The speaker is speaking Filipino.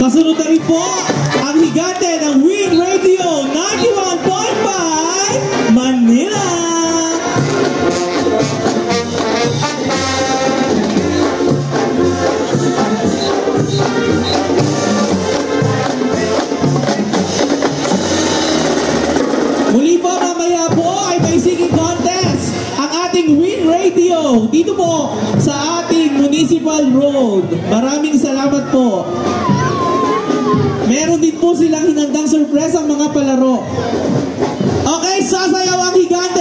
Kasunod na rin po ang higante ng Win Radio 91.5 Manila. Muli po, mamaya po ay may singing contest ang ating Win Radio dito po sa ating Municipal Road. Maraming salamat po. Meron din po silang hinandang surprise ang mga palaro. Okay, sasayaw ang higante.